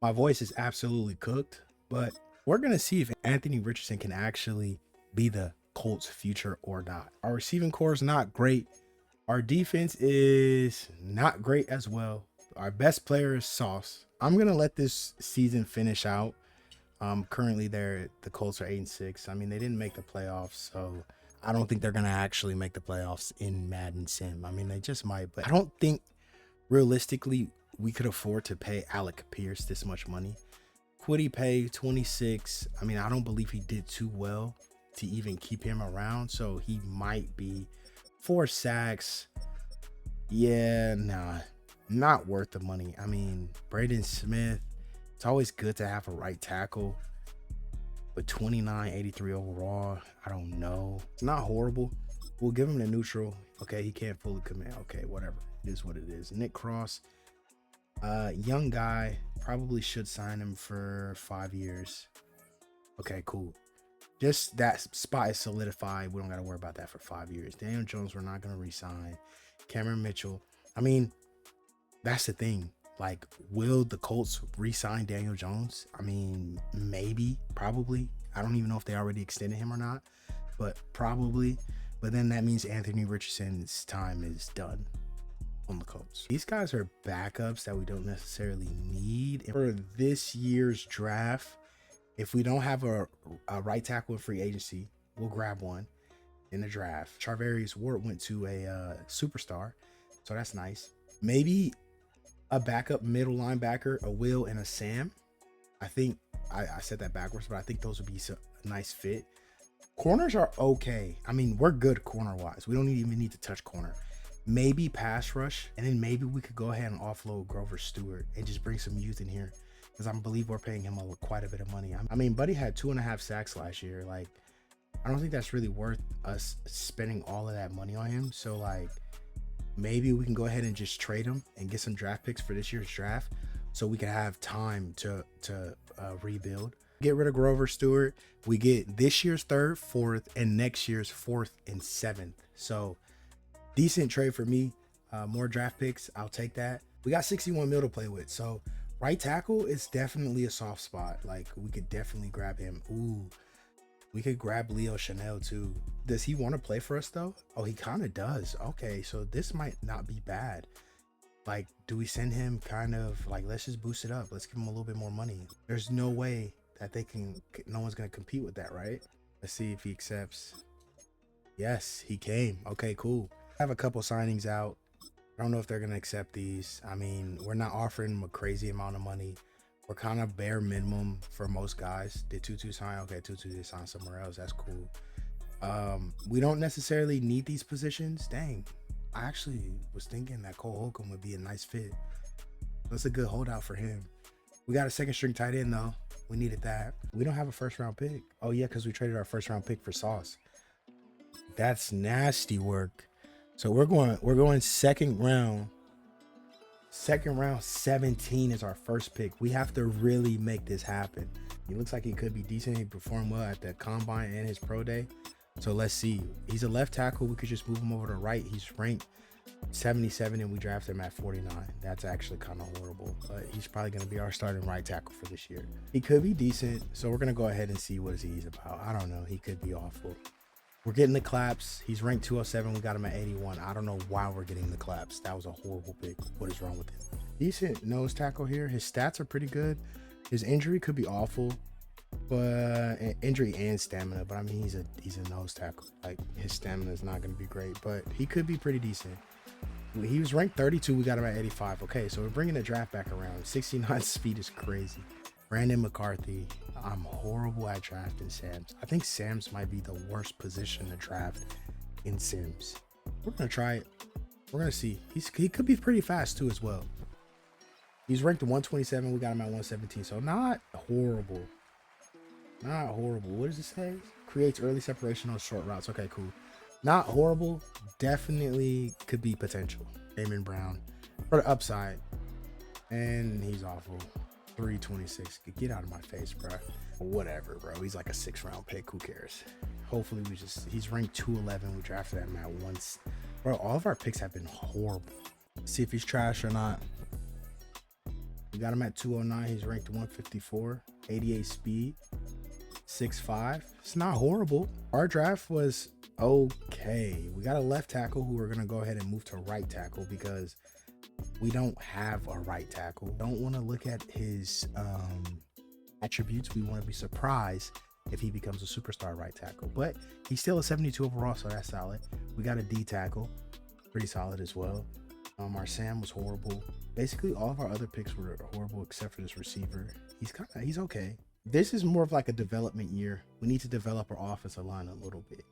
My voice is absolutely cooked, but we're going to see if Anthony Richardson can actually be the Colts' future or not. Our receiving core is not great. Our defense is not great as well. Our best player is Sauce. I'm going to let this season finish out. Currently the Colts are 8-6. I mean, they didn't make the playoffs, so I don't think they're going to actually make the playoffs in Madden Sim. I mean, they just might, but I don't think realistically we could afford to pay Alec Pierce this much money. Quiddy pay 26. I mean, I don't believe he did too well to even keep him around, so he might be 4 sacks. Yeah, nah, not worth the money. I mean, Braden Smith, it's always good to have a right tackle, but 29.83 overall, I don't know. It's not horrible. We'll give him the neutral. Okay, he can't fully commit. Okay, whatever. It is what it is. Nick Cross, young guy, probably should sign him for 5 years. Okay, cool. Just that spot is solidified. We don't got to worry about that for 5 years. Daniel Jones, we're not going to re-sign. Cameron Mitchell. I mean, that's the thing. Like, will the Colts re-sign Daniel Jones? I mean, maybe, probably. I don't even know if they already extended him or not, but probably. But then that means Anthony Richardson's time is done on the Colts. These guys are backups that we don't necessarily need. For this year's draft, if we don't have a right tackle in free agency, we'll grab one in the draft. Charvarius Ward went to a superstar, so that's nice. Maybe a backup middle linebacker, a Will and a Sam. I think I said that backwards, but I think those would be a nice fit. Corners are okay. I mean, we're good corner wise. We don't even need to touch corner. Maybe pass rush, and then maybe we could go ahead and offload Grover Stewart and just bring some youth in here, because I believe we're paying him quite a bit of money. I mean, Buddy had 2.5 sacks last year. Like, I don't think that's really worth us spending all of that money on him. So, like, maybe we can go ahead and just trade him and get some draft picks for this year's draft, so we can have time to rebuild. Get rid of Grover Stewart. We get this year's 3rd, 4th, and next year's 4th and 7th. So decent trade for me. More draft picks, I'll take that. We got 61 mil to play with. So right tackle is definitely a soft spot. Like, we could definitely grab him. Ooh, we could grab Leo Chanel too. Does he want to play for us though? Oh, he kind of does. Okay, so this might not be bad. Like, do we send him kind of like, let's just boost it up. Let's give him a little bit more money. There's no way that no one's going to compete with that, right? Let's see if he accepts. Yes, he came. Okay, cool. I have a couple signings out. I don't know if they're going to accept these. I mean, we're not offering them a crazy amount of money. We're kind of bare minimum for most guys. Did Tutu sign? Okay, Tutu did sign somewhere else. That's cool. We don't necessarily need these positions. Dang, I actually was thinking that Cole Holcomb would be a nice fit. That's a good holdout for him. We got a 2nd string tight end though. We needed that. We don't have a 1st round pick. Oh yeah, because we traded our 1st round pick for Sauce. That's nasty work. So we're going 2nd round. 2nd round, 17 is our 1st pick. We have to really make this happen. He looks like he could be decent. He performed well at the combine and his pro day. So let's see. He's a left tackle. We could just move him over to right. He's ranked 77 and we drafted him at 49. That's actually kind of horrible, but he's probably going to be our starting right tackle for this year. He could be decent. So we're going to go ahead and see what he's about. I don't know. He could be awful. We're getting the claps. He's ranked 207. We got him at 81. I don't know why we're getting the claps. That was a horrible pick. What is wrong with him? Decent nose tackle here. His stats are pretty good. His injury could be awful, but injury and stamina. But I mean, he's a nose tackle. Like, his stamina is not going to be great, but he could be pretty decent. He was ranked 32. We got him at 85. Okay, so we're bringing the draft back around. 69 speed is crazy. Brandon McCarthy. I'm horrible at drafting Sams. I think Sams might be the worst position to draft in Sims. We're going to try it. We're going to see. He could be pretty fast too as well. He's ranked 127. We got him at 117. So not horrible. Not horrible. What does it say? Creates early separation on short routes. Okay, cool. Not horrible. Definitely could be potential. Damon Brown for the upside. And he's awful. 326. Get out of my face, bro. Whatever, bro. He's like a 6th round pick. Who cares? Hopefully he's ranked 211. We drafted him at once. Bro, all of our picks have been horrible. Let's see if he's trash or not. We got him at 209. He's ranked 154, 88 speed, 6'5". It's not horrible. Our draft was okay. We got a left tackle who we're going to go ahead and move to right tackle because we don't have a right tackle. Don't want to look at his attributes. We want to be surprised if he becomes a superstar right tackle, but he's still a 72 overall, so that's solid. We got a D tackle, pretty solid as well. Our Sam was horrible. Basically all of our other picks were horrible except for this receiver. He's okay. This is more of like a development year. We need to develop our offensive line a little bit.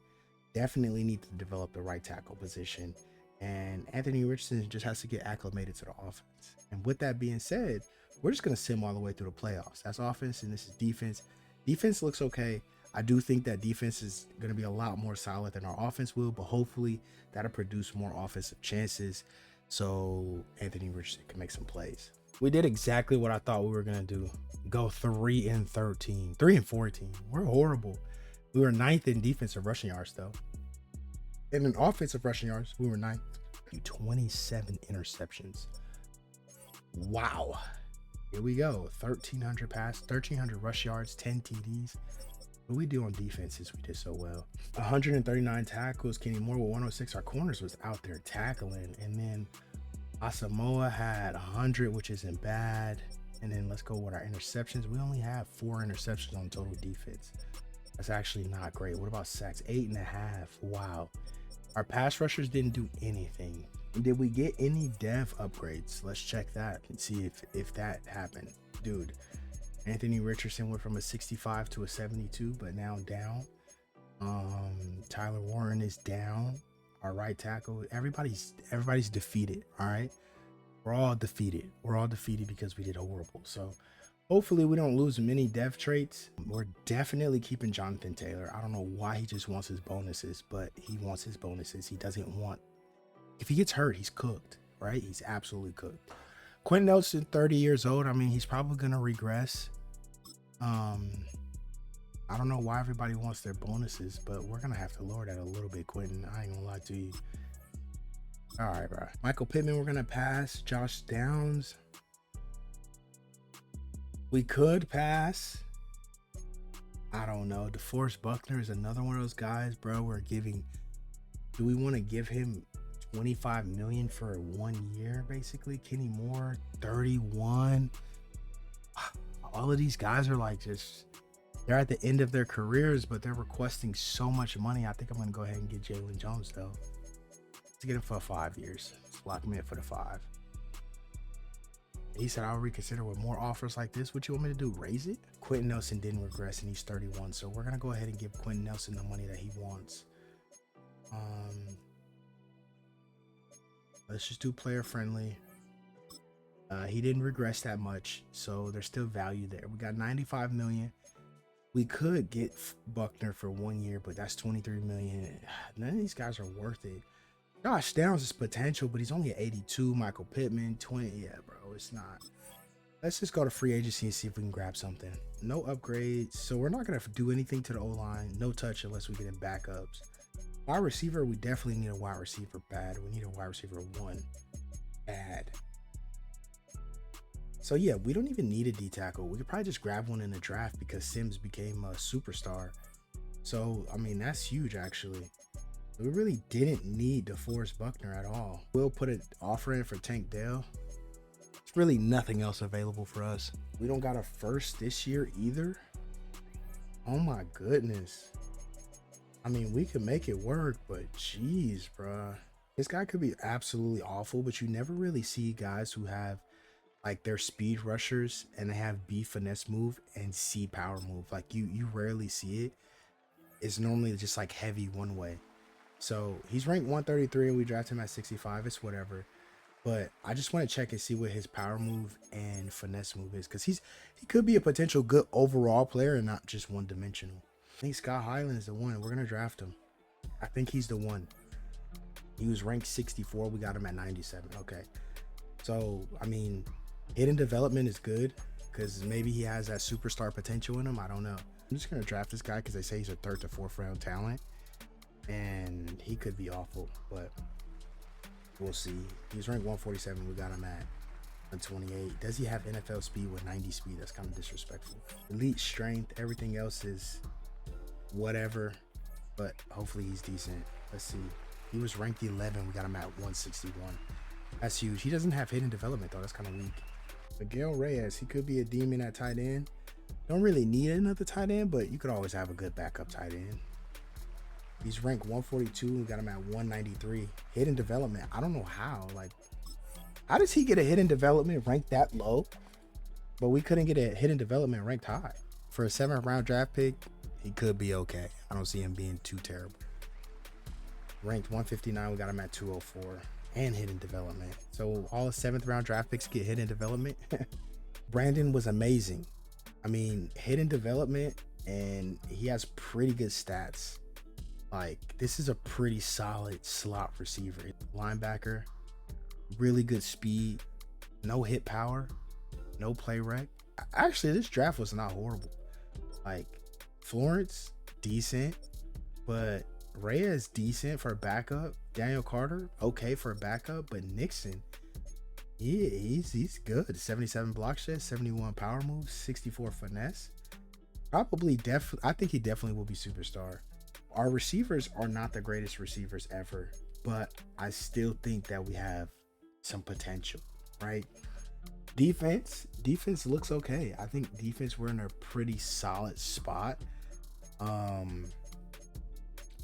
Definitely need to develop the right tackle position, and Anthony Richardson just has to get acclimated to the offense. And with that being said, we're just going to sim all the way through the playoffs. That's offense and this is defense. Defense looks okay. I do think that defense is going to be a lot more solid than our offense will, but hopefully that'll produce more offensive chances so Anthony Richardson can make some plays. We did exactly what I thought we were going to do. Go 3-13, 3-14. We're horrible. We were 9th in defensive rushing yards though. And in offensive rushing yards, we were 9th. 27 interceptions. Wow. Here we go. 1,300 pass, 1,300 rush yards, 10 TDs. What we do on defenses, we did so well. 139 tackles. Kenny Moore with 106. Our corners was out there tackling. And then Asamoah had 100, which isn't bad. And then let's go with our interceptions. We only have 4 interceptions on total defense. That's actually not great. What about sacks? 8.5. Wow. Our pass rushers didn't do anything. Did we get any dev upgrades? Let's check that and see if that happened. Dude, Anthony Richardson went from a 65 to a 72, but now down. Tyler Warren is down. Our right tackle, everybody's defeated. All right, we're all defeated. We're all defeated because we did horrible. So hopefully we don't lose many dev traits. We're definitely keeping Jonathan Taylor. I don't know why he just wants his bonuses, but he wants his bonuses. He doesn't want, if he gets hurt, he's cooked, right? He's absolutely cooked. Quentin Nelson, 30 years old. I mean, he's probably going to regress. I don't know why everybody wants their bonuses, but we're going to have to lower that a little bit, Quentin. I ain't going to lie to you. All right, bro. Michael Pittman, we're going to pass. Josh Downs. We could pass. I don't know. DeForest Buckner is another one of those guys, bro. Do we want to give him $25 million for 1 year, basically? Kenny Moore, 31. All of these guys are like they're at the end of their careers, but they're requesting so much money. I think I'm going to go ahead and get Jalen Jones, though. Let's get him for 5 years. Let's lock him in for the 5. He said, I'll reconsider with more offers like this. What you want me to do? Raise it? Quentin Nelson didn't regress, and he's 31. So we're going to go ahead and give Quentin Nelson the money that he wants. Let's just do player friendly. He didn't regress that much, so there's still value there. We got 95 million. We could get Buckner for 1 year, but that's 23 million. None of these guys are worth it. Josh Downs is potential, but he's only at 82. Michael Pittman, 20. Yeah, bro, it's not. Let's just go to free agency and see if we can grab something. No upgrades, so we're not going to do anything to the O-line. No touch unless we get in backups. Wide receiver, we definitely need a wide receiver bad. We need a wide receiver 1 bad. So yeah, we don't even need a D tackle. We could probably just grab one in the draft because Sims became a superstar. So, I mean, that's huge actually. We really didn't need DeForest Buckner at all. We'll put an offer in for Tank Dell. It's really nothing else available for us. We don't got a first this year either. Oh my goodness. I mean, we could make it work, but geez, bruh. This guy could be absolutely awful, but you never really see guys who have like their speed rushers and they have B finesse move and C power move. Like you rarely see it. It's normally just like heavy one way. So he's ranked 133 and we drafted him at 65. It's whatever. But I just want to check and see what his power move and finesse move is, because he could be a potential good overall player and not just one dimensional. I think Scott Hyland is the one. We're gonna draft him. I think he's the one. He was ranked 64. We got him at 97. Okay. So I mean, hidden development is good because maybe he has that superstar potential in him. I don't know. I'm just gonna draft this guy because they say he's a 3rd to 4th round talent, and he could be awful, but we'll see. He's ranked 147. We got him at 128. Does he have NFL speed with 90 speed? That's kind of disrespectful. Elite strength. Everything else is whatever, but hopefully he's decent. Let's see. He was ranked 11. We got him at 161. That's huge. He doesn't have hidden development though. That's kind of weak. Miguel Reyes, he could be a demon at tight end. Don't really need another tight end, but you could always have a good backup tight end. He's ranked 142. We got him at 193. Hidden development. I don't know how. Like, how does he get a hidden development ranked that low, but we couldn't get a hidden development ranked high? For a 7th round draft pick, he could be okay. I don't see him being too terrible. Ranked 159. We got him at 204. And hidden development. So all 7th round draft picks get hidden development. Brandon was amazing. I mean, hidden development, and he has pretty good stats. Like, this is a pretty solid slot receiver. Linebacker, really good speed, no hit power, no play rec. Actually, this draft was not horrible. Like, Florence, decent, but Reyes, decent for a backup. Daniel Carter, okay for a backup, but Nixon, he's good. 77 block shed, 71 power moves, 64 finesse. I think he definitely will be superstar. Our receivers are not the greatest receivers ever, but I still think that we have some potential, right? Defense looks okay. I think defense, we're in a pretty solid spot.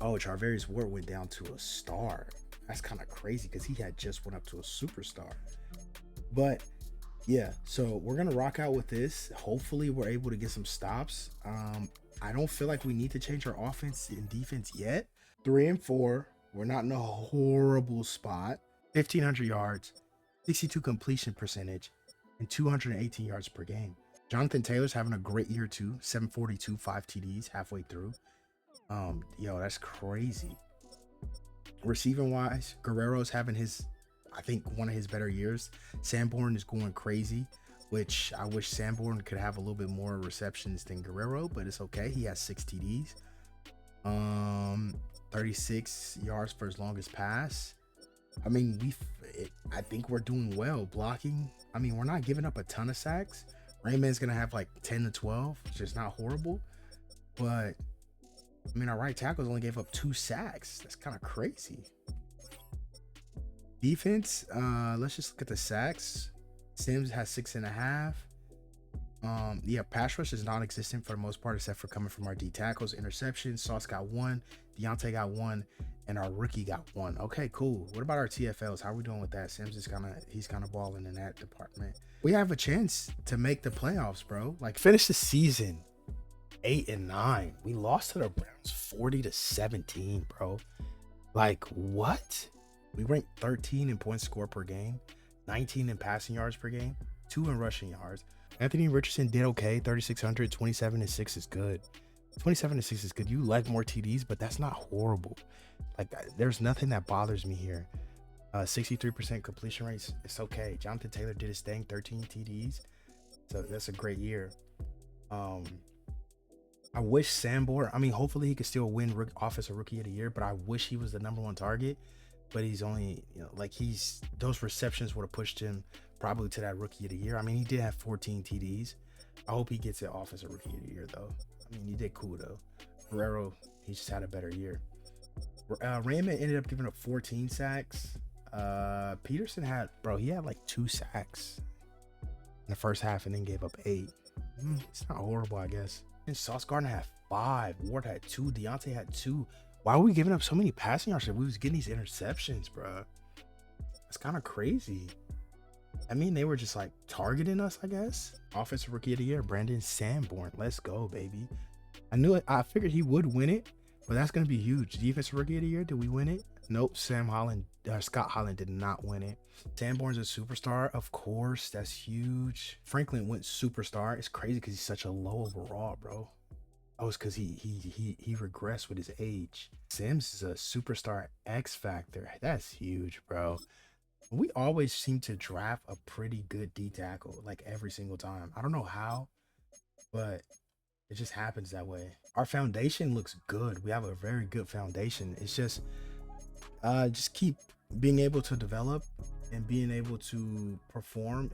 Oh, Charvarius Ward went down to a star. That's kind of crazy because he had just went up to a superstar. But yeah, so we're gonna rock out with this. Hopefully we're able to get some stops. I don't feel like we need to change our offense and defense yet. 3 and 4. We're not in a horrible spot. 1,500 yards, 62 completion percentage, and 218 yards per game. Jonathan Taylor's having a great year too. 742, 5 TDs halfway through. Yo, that's crazy. Receiving wise, Guerrero's having I think one of his better years. Sanborn is going crazy, which I wish Sanborn could have a little bit more receptions than Guerrero, but it's okay. He has 6 TDs. 36 yards for his longest pass. I mean, I think we're doing well. Blocking, I mean, we're not giving up a ton of sacks. Raymond's gonna have like 10 to 12, which is not horrible, but I mean, our right tackles only gave up 2 sacks. That's kind of crazy. Defense, let's just look at the sacks. Sims has 6.5. Yeah, pass rush is non-existent for the most part, except for coming from our D tackles. Interceptions, Sauce got 1, Deontay got 1, and our rookie got 1. Okay, cool. What about our TFLs? How are we doing with that? Sims is he's kind of balling in that department. We have a chance to make the playoffs, bro. Like, finish the season 8 and 9. We lost to the Browns 40-17, bro. Like, what? We ranked 13 in points scored per game, 19 in passing yards per game, 2 in rushing yards. Anthony Richardson did okay. 3,600, 27-6 is good. 27-6 is good. You like more TDs, but that's not horrible. Like, there's nothing that bothers me here. 63% completion rates, it's okay. Jonathan Taylor did his thing, 13 TDs. So that's a great year. I wish Sanborn, I mean, hopefully he could still win Offensive Rookie of the Year, but I wish he was the #1 target. But he's only, those receptions would have pushed him probably to that Rookie of the Year. I mean, he did have 14 TDs. I hope he gets it Offensive Rookie of the Year, though. I mean, he did cool, though. Guerrero, he just had a better year. Raymond ended up giving up 14 sacks. Peterson had, he had like 2 sacks in the first half and then gave up 8. It's not horrible, I guess. And Sauce Gardner had 5. Ward had 2. Deontay had 2. Why are we giving up so many passing yards? We was getting these interceptions, bro. That's kind of crazy. I mean, they were just like targeting us, I guess. Offensive Rookie of the Year, Brandon Sanborn. Let's go, baby. I knew it. I figured he would win it, but that's going to be huge. Defensive Rookie of the Year, did we win it? Nope. Scott Holland did not win it. Sanborn's a superstar, of course. That's huge. Franklin went superstar. It's crazy because he's such a low overall, bro. Oh, it's because he regressed with his age. Sims is a superstar X Factor. That's huge, bro. We always seem to draft a pretty good D tackle, like every single time. I don't know how, but it just happens that way. Our foundation looks good. We have a very good foundation. It's just keep being able to develop and being able to perform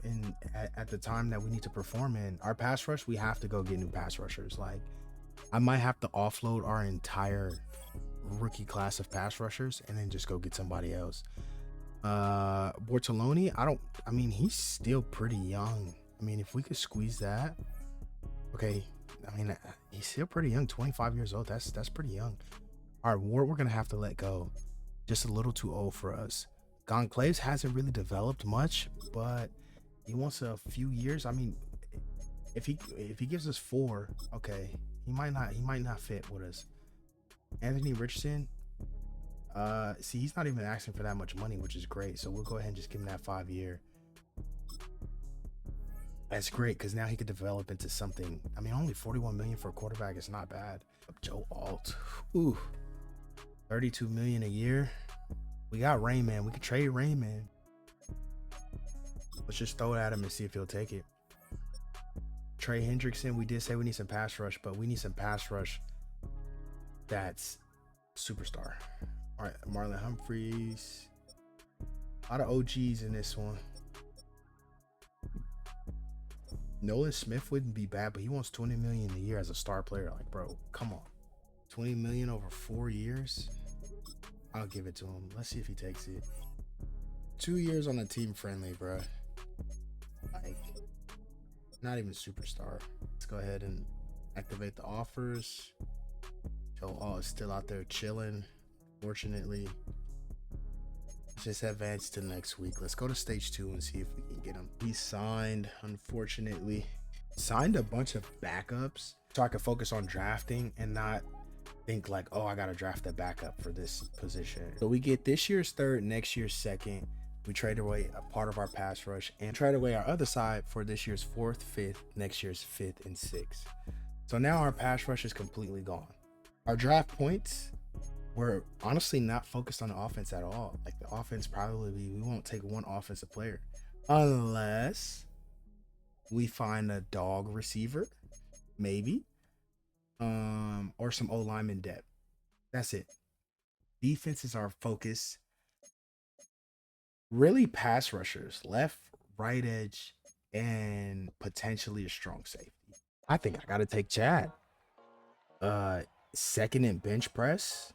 at the time that we need to perform in. Our pass rush, we have to go get new pass rushers. Like, I might have to offload our entire rookie class of pass rushers and then just go get somebody else. Bortoloni, I mean, he's still pretty young. I mean, if we could squeeze that, okay. I mean, he's still pretty young, 25 years old. That's pretty young. All right, Ward, we're gonna have to let go. Just a little too old for us. Gonclaves hasn't really developed much, but he wants a few years. I mean, if he gives us 4, okay, he might not fit with us. Anthony Richardson, see, he's not even asking for that much money, which is great. So we'll go ahead and just give him that 5-year. That's great, because now he could develop into something. I mean, only 41 million for a quarterback is not bad. Joe Alt, ooh, 32 million a year. We got Rain Man. We could trade Rain Man. Let's just throw it at him and see if he'll take it. Trey Hendrickson, we did say we need some pass rush, but we need some pass rush that's superstar. All right, Marlon Humphreys. A lot of OGs in this one. Nolan Smith wouldn't be bad, but he wants 20 million a year as a star player. Like, bro, come on. 20 million over 4 years. I'll give it to him. Let's see if he takes it. 2 years on a team friendly, bro. Like, not even superstar. Let's go ahead and activate the offers. Joe Alt is still out there chilling. Fortunately, let's just advance to next week. Let's go to stage 2 and see if we can get him. He signed, unfortunately. Signed a bunch of backups so I could focus on drafting and not think like, oh, I gotta draft a backup for this position. So we get this year's 3rd, next year's 2nd. We trade away a part of our pass rush and trade away our other side for this year's 4th, 5th, next year's 5th, and 6th. So now our pass rush is completely gone. Our draft points, we're honestly not focused on the offense at all. Like, the offense we won't take one offensive player unless we find a dog receiver, maybe. Or some O lineman depth. That's it. Defense is our focus. Really, pass rushers, left, right edge, and potentially a strong safety. I think I gotta take Chad. 2nd in bench press,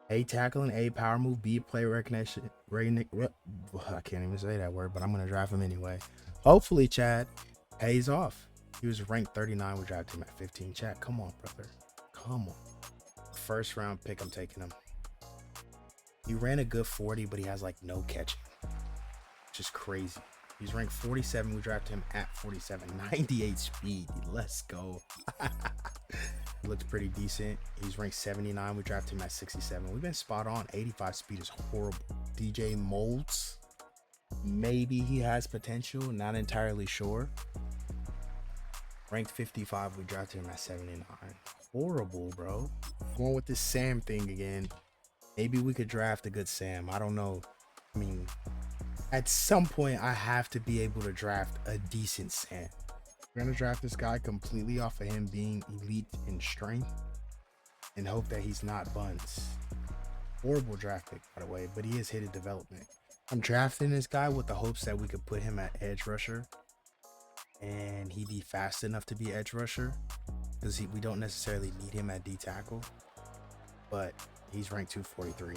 A tackling, A power move, B play recognition. I can't even say that word, but I'm gonna draft him anyway. Hopefully, Chad pays off. He was ranked 39. We drafted him at 15. Chad, come on, brother. Come on. 1st round pick, I'm taking him. He ran a good 40, but he has like no catching. Just crazy. He's ranked 47. We drafted him at 47. 98 speed. Let's go. He looks pretty decent. He's ranked 79. We drafted him at 67. We've been spot on. 85 speed is horrible. DJ Molds. Maybe he has potential. Not entirely sure. Ranked 55, we drafted him at 79. Horrible, bro. Going with this Sam thing again. Maybe we could draft a good Sam. I don't know. I mean, at some point, I have to be able to draft a decent Sam. We're going to draft this guy completely off of him being elite in strength and hope that he's not buns. Horrible draft pick, by the way, but he is hit development. I'm drafting this guy with the hopes that we could put him at edge rusher and he'd be fast enough to be edge rusher, because we don't necessarily need him at D tackle, but he's ranked 243.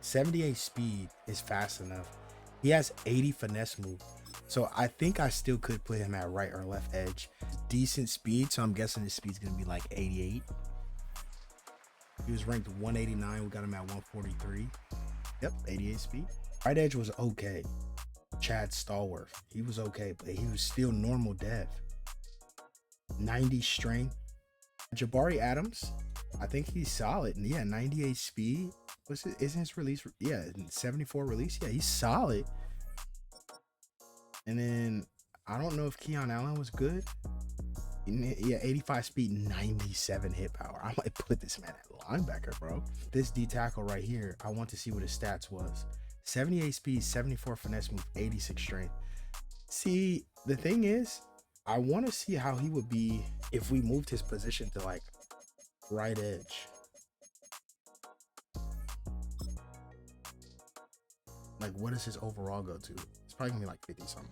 78 speed is fast enough. He has 80 finesse move, so I think I still could put him at right or left edge. Decent speed, so I'm guessing his speed's gonna be like 88. He was ranked 189. We got him at 143. Yep, 88 speed. Right edge was okay. Chad Stallworth, he was okay, but he was still normal dev. 90 strength. Jabari Adams, I think he's solid. Yeah, 98 speed. Isn't his release? Yeah, 74 release. Yeah, he's solid. And then I don't know if Keon Allen was good. Yeah, 85 speed, 97 hit power. I might put this man at linebacker, bro. This D tackle right here, I want to see what his stats was. 78 speed, 74 finesse move, 86 strength. See, the thing is, I want to see how he would be if we moved his position to like right edge. Like, what does his overall go to? It's probably gonna be like 50 something.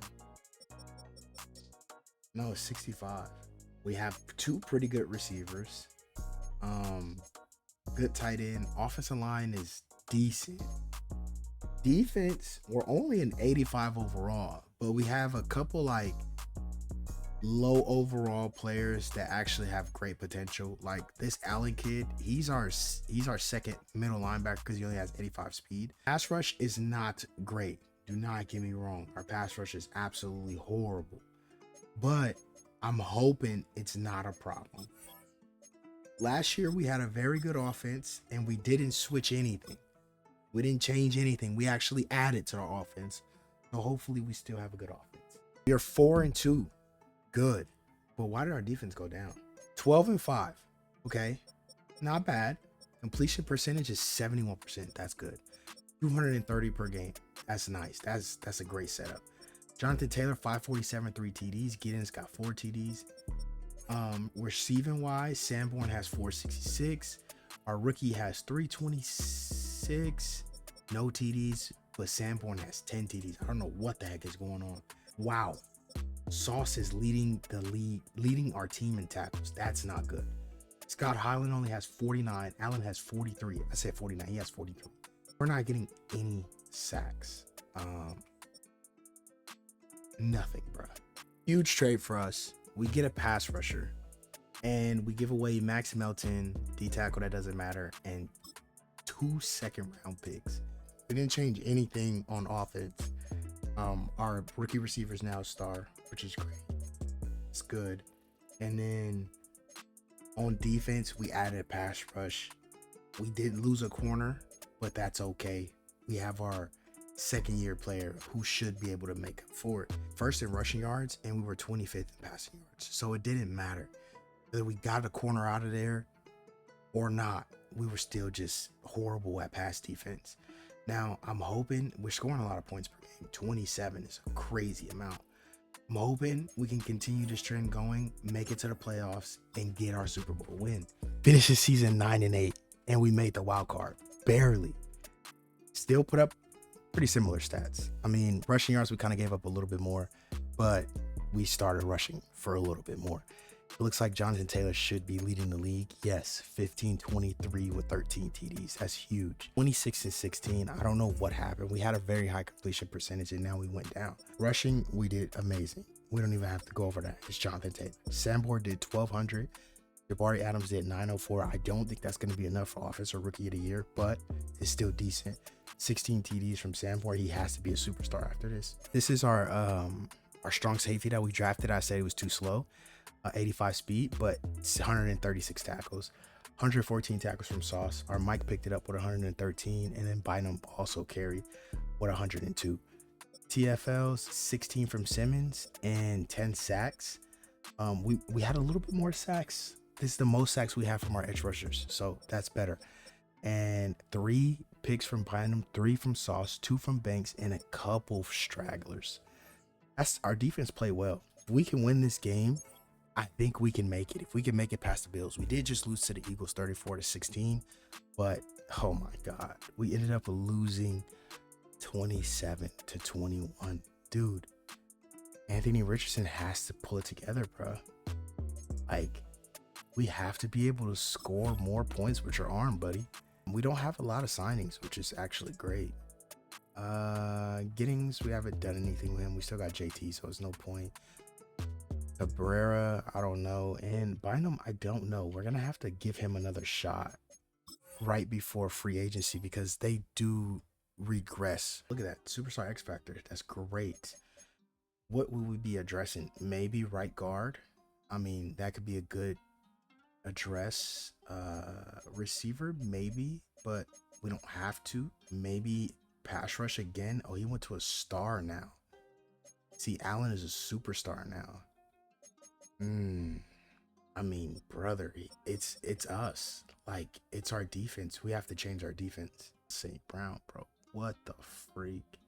No, it's 65. We have two pretty good receivers. Good tight end. Offensive line is decent. Defense, we're only an 85 overall, but we have a couple like low overall players that actually have great potential. Like this Allen kid, he's our second middle linebacker because he only has 85 speed. Pass rush is not great. Do not get me wrong. Our pass rush is absolutely horrible, but I'm hoping it's not a problem. Last year we had a very good offense and we didn't switch anything. We didn't change anything. We actually added to our offense. So hopefully we still have a good offense. We are 4-2. Good. But why did our defense go down? 12-5. Okay. Not bad. Completion percentage is 71%. That's good. 230 per game. That's nice. That's a great setup. Jonathan Taylor, 547, 3 TDs. Giddens got 4 TDs. Receiving wise, Sanborn has 466. Our rookie has 326. No TDs, but Sanborn has 10 TDs. I don't know what the heck is going on. Wow. Sauce is leading our team in tackles. That's not good. Scott Hyland only has 49. Allen has 43. I said 49. He has 43. We're not getting any sacks. Nothing, bro. Huge trade for us. We get a pass rusher, and we give away Max Melton, D tackle that doesn't matter, and 2 second-round picks. We didn't change anything on offense. Our rookie receiver is now a star, which is great. It's good. And then on defense, we added a pass rush. We did lose a corner, but that's okay. We have our second-year player who should be able to make up for it. First in rushing yards, and we were 25th in passing yards. So it didn't matter whether we got a corner out of there or not. We were still just horrible at pass defense. Now, I'm hoping we're scoring a lot of points per game. 27 is a crazy amount. I'm hoping we can continue this trend going, make it to the playoffs, and get our Super Bowl win. Finish the season 9-8, and we made the wild card. Barely. Still put up pretty similar stats. I mean, rushing yards, we kind of gave up a little bit more, but we started rushing for a little bit more. It looks like Jonathan Taylor should be leading the league. Yes, 15-23 with 13 TDs. That's huge. 26-16. I don't know what happened. We had a very high completion percentage, and now we went down. Rushing, we did amazing. We don't even have to go over that. It's Jonathan Taylor. Sanborn did 1,200. Jabari Adams did 904. I don't think that's going to be enough for Offensive Rookie of the Year, but it's still decent. 16 TDs from Sanborn. He has to be a superstar after this. This is our strong safety that we drafted. I said it was too slow. 85 speed, but 136 tackles. 114 tackles from Sauce. Our Mike picked it up with 113, and then Bynum also carried with 102. TFLs, 16 from Simmons and 10 sacks. We had a little bit more sacks. This is the most sacks we have from our edge rushers, so that's better. And 3 picks from Bynum, 3 from Sauce, 2 from Banks, and a couple stragglers. That's our defense played well. If we can win this game, I think we can make it. If we can make it past the Bills, we did just lose to the Eagles 34-16, but oh my God, we ended up losing 27-21. Dude, Anthony Richardson has to pull it together, bro. Like, we have to be able to score more points with your arm, buddy. We don't have a lot of signings, which is actually great. Giddings, we haven't done anything with him. We still got JT, so there's no point. Cabrera, I don't know. And Bynum, I don't know. We're going to have to give him another shot right before free agency because they do regress. Look at that. Superstar X Factor. That's great. What will we be addressing? Maybe right guard. I mean, that could be a good address. Receiver, maybe, but we don't have to. Maybe pass rush again. Oh, he went to a star now. See, Allen is a superstar now. I mean, brother, it's us. Like, it's our defense. We have to change our defense. St. Brown, bro. What the freak?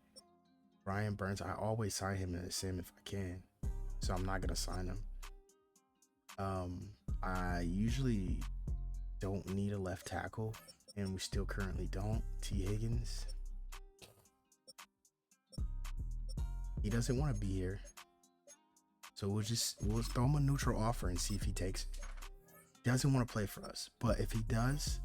Brian Burns, I always sign him in a sim if I can. So I'm not gonna sign him. I usually don't need a left tackle, and we still currently don't. T. Higgins. He doesn't want to be here. So we'll throw him a neutral offer and see if he takes it. He doesn't want to play for us. But if he does,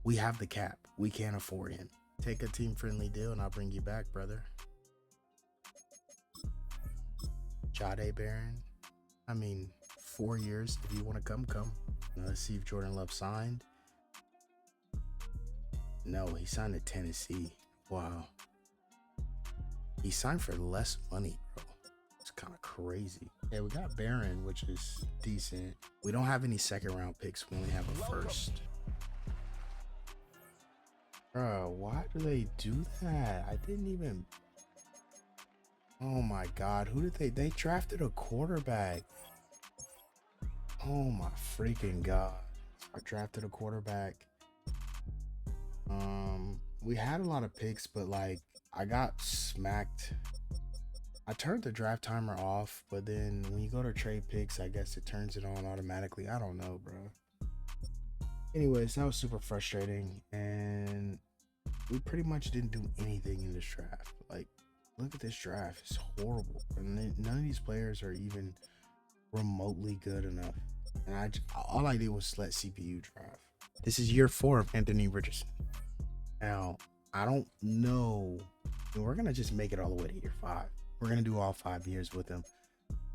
we have the cap. We can't afford him. Take a team-friendly deal and I'll bring you back, brother. Jade Barron. I mean, 4 years. If you want to come, come. Now let's see if Jordan Love signed. No, he signed to Tennessee. Wow. He signed for less money, bro. It's kind of crazy. Yeah, we got Barron, which is decent. We don't have any second-round picks. We only have a first. Bro, why do they do that? I didn't even... Oh my God, who did they drafted a quarterback. Oh my freaking God. I drafted a quarterback. We had a lot of picks, but like I got smacked. I turned the draft timer off, but then when you go to trade picks, I guess it turns it on automatically. I don't know, bro. Anyways, that was super frustrating, and we pretty much didn't do anything in this draft. Like, look at this draft. It's horrible. And none of these players are even remotely good enough. And all I did was let CPU draft. This is year 4 of Anthony Richardson. Now, I don't know. We're going to just make it all the way to year 5. We're going to do all 5 years with him.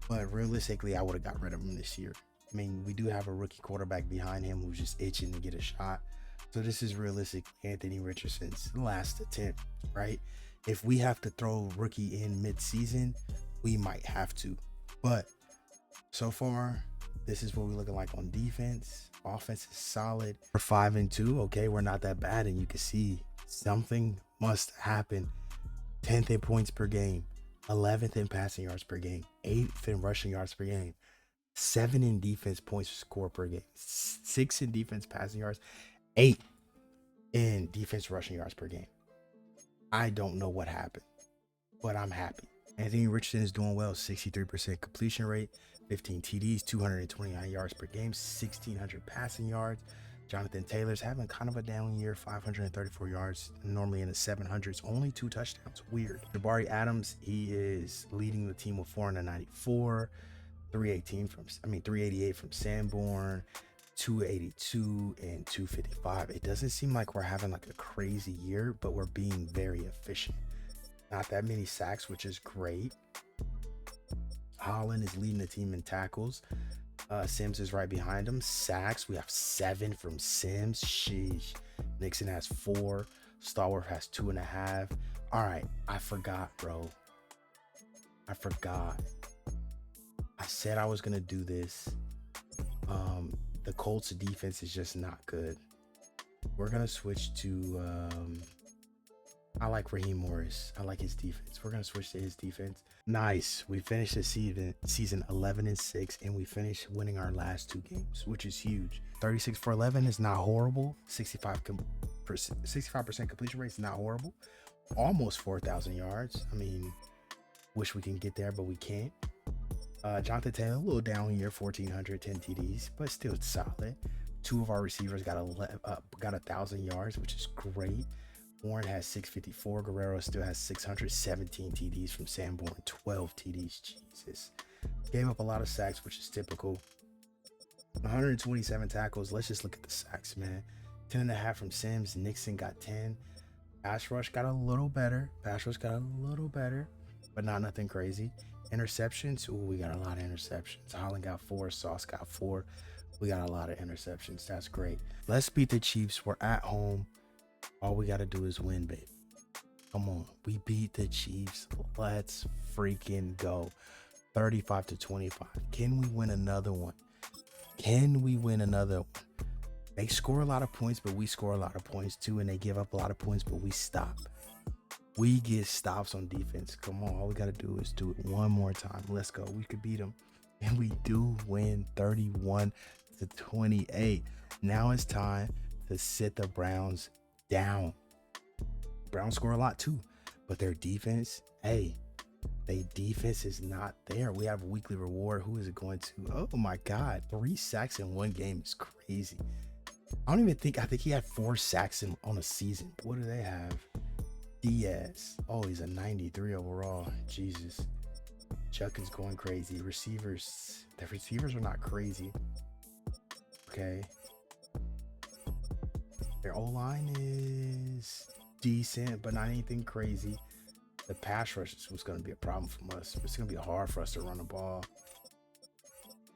But realistically, I would have got rid of him this year. I mean, we do have a rookie quarterback behind him who's just itching to get a shot. So this is realistic Anthony Richardson's last attempt, right? If we have to throw rookie in mid-season, we might have to. But so far, this is what we're looking like on defense. Offense is solid. We're 5-2. Okay, we're not that bad. And you can see something must happen. 10th in points per game. 11th in passing yards per game. 8th in rushing yards per game. 7 in defense points score per game. 6 in defense passing yards. 8 in defense rushing yards per game. I don't know what happened, but I'm happy. Anthony Richardson is doing well. 63% completion rate, 15 TDs, 229 yards per game, 1,600 passing yards. Jonathan Taylor's having kind of a down year, 534 yards, normally in the 700s, only 2 touchdowns. Weird. Jabari Adams, he is leading the team with 494, 388 from Sanborn, 282 and 255. It doesn't seem like we're having like a crazy year, but we're being very efficient. Not that many sacks, which is great. Holland is leading the team in tackles. Sims is right behind him. Sacks, we have 7 from Sims. Sheesh. Nixon has 4. Stallworth has 2.5. All right, I forgot, bro. I forgot. I said I was gonna do this. The Colts defense is just not good. We're gonna switch to I like Raheem Morris. I like his defense. We're gonna switch to his defense. Nice. We finished the season 11-6, and we finished winning our last 2 games, which is huge. 36 for 11 is not horrible. 65% completion rate is not horrible. Almost 4,000 yards. I mean, wish we can get there, but we can't. Jonathan Taylor, a little down here, 1,410 TDs, but still solid. 2 of our receivers got 1,000 yards, which is great. Warren has 654. Guerrero still has 617 TDs from Sanborn. 12 TDs. Jesus. Gave up a lot of sacks, which is typical. 127 tackles. Let's just look at the sacks, man. 10.5 from Sims. Nixon got 10. Pass rush got a little better. But not nothing crazy. Interceptions. Ooh, we got a lot of interceptions. Holland got 4. Sauce got 4. We got a lot of interceptions. That's great. Let's beat the Chiefs. We're at home. All we got to do is win, babe. Come on. We beat the Chiefs. Let's freaking go. 35-25. Can we win another one? They score a lot of points, but we score a lot of points too. And they give up a lot of points, but we stop. We get stops on defense. Come on. All we got to do is do it one more time. Let's go. We could beat them. And we do win 31-28. Now it's time to sit the Browns down. Browns score a lot too, but their defense, their defense is not there. We have a weekly reward. Who is it going to? Oh my God, 3 sacks in 1 game is crazy. I think he had 4 sacks on a season. What do they have? Diaz. Oh, he's a 93 overall. Jesus. Chuck is going crazy. Receivers. The receivers are not crazy. Okay. Their O-line is decent, but not anything crazy. The pass rush is what's going to be a problem for us. It's going to be hard for us to run the ball.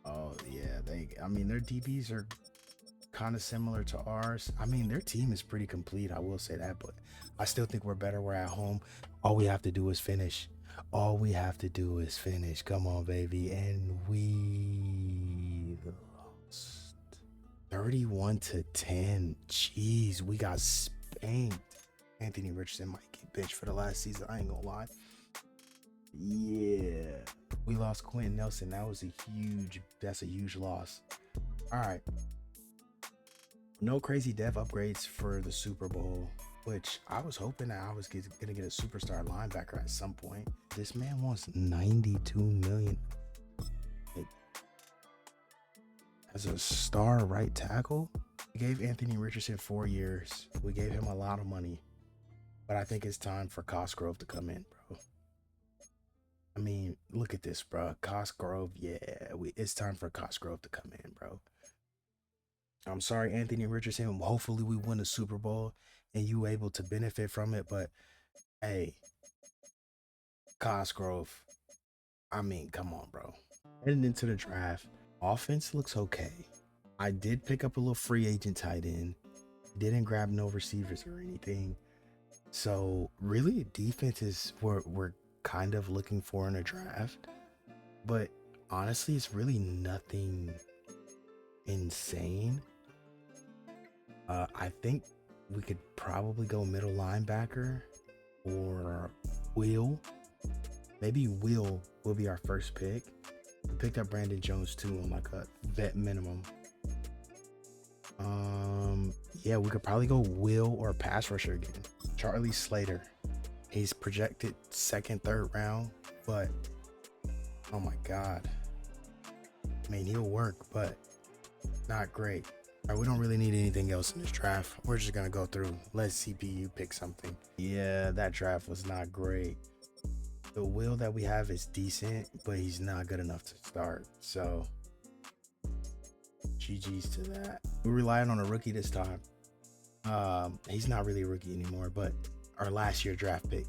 Oh, yeah. I mean, their DBs are kind of similar to ours. I mean, their team is pretty complete. I will say that, but I still think we're better. We're at home. All we have to do is finish. All we have to do is finish. Come on, baby. And we lost 31-10. Jeez, we got spanked. Anthony Richardson might get benched for the last season. I ain't gonna lie. Yeah, we lost Quentin Nelson. That's a huge loss. All right. No crazy dev upgrades for the Super Bowl, which I was hoping that I was gonna get a superstar linebacker at some point. This man wants $92 million as a star right tackle. We gave Anthony Richardson 4 years. We gave him a lot of money, but I think it's time for Cosgrove to come in, bro. I mean, look at this, bro. Cosgrove, yeah, it's time for Cosgrove to come in, bro. I'm sorry, Anthony Richardson. Hopefully we win the Super Bowl and you able to benefit from it. But, hey, Cosgrove, I mean, come on, bro. Heading into the draft, offense looks okay. I did pick up a little free agent tight end. Didn't grab no receivers or anything. So, really, defense is what we're kind of looking for in a draft. But, honestly, it's really nothing insane. I think we could probably go middle linebacker or Will. Maybe Will be our first pick. We picked up Brandon Jones too on like a vet minimum. Yeah, we could probably go Will or pass rusher again. Charlie Slater. He's projected second, third round, but oh my God. I mean, he'll work, but not great. All right, we don't really need anything else in this draft. We're just gonna go through. Let CPU pick something. Yeah, that draft was not great. The Will that we have is decent, but he's not good enough to start. So GG's to that. We're relying on a rookie this time. He's not really a rookie anymore, but our last year draft pick.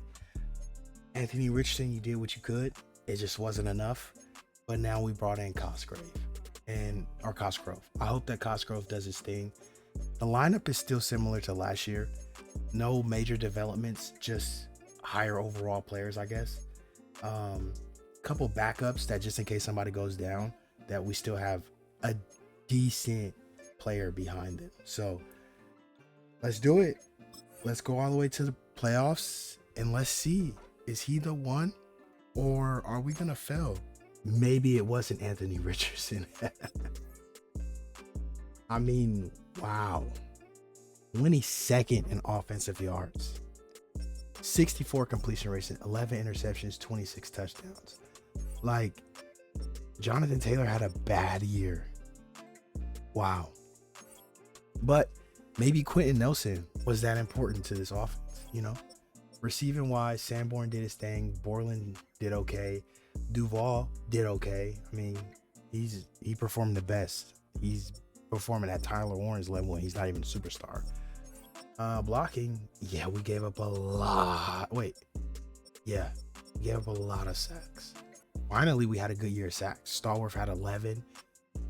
Anthony Richardson, you did what you could. It just wasn't enough. But now we brought in Cosgrove. I hope that Cosgrove does his thing. The lineup is still similar to last year. No major developments, just higher overall players, I guess. Couple backups that just in case somebody goes down, that we still have a decent player behind them. So let's do it. Let's go all the way to the playoffs and let's see, is he the one or are we gonna fail? Maybe it wasn't Anthony Richardson. I mean, wow. 22nd in offensive yards, 64 completion rates, 11 interceptions, 26 touchdowns. Like, Jonathan Taylor had a bad year. Wow. But maybe Quentin Nelson was that important to this offense, you know? Receiving wise, Sanborn did his thing. Borland did okay. Duval did okay. I mean, he performed the best. He's performing at Tyler Warren's level and he's not even a superstar. Blocking, yeah, we gave up a lot. We gave up a lot of sacks. Finally, we had a good year of sacks. Stallworth had 11.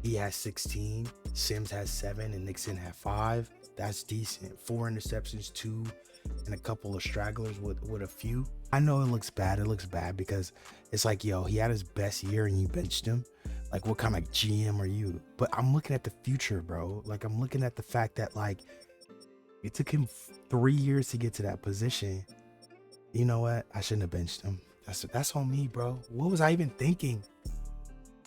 He has 16. Sims has 7 and Nixon had 5. That's decent. 4 interceptions, 2, and a couple of stragglers with a few. I know it looks bad. It looks bad because it's like, yo, he had his best year and you benched him. Like, what kind of GM are you? But I'm looking at the future, bro. Like, I'm looking at the fact that, like, it took him 3 years to get to that position. You know what? I shouldn't have benched him. That's on me, bro. What was I even thinking?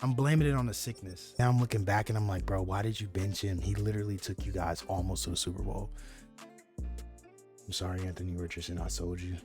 I'm blaming it on the sickness. Now I'm looking back and I'm like, bro, why did you bench him? He literally took you guys almost to the Super Bowl. I'm sorry, Anthony Richardson. I sold you.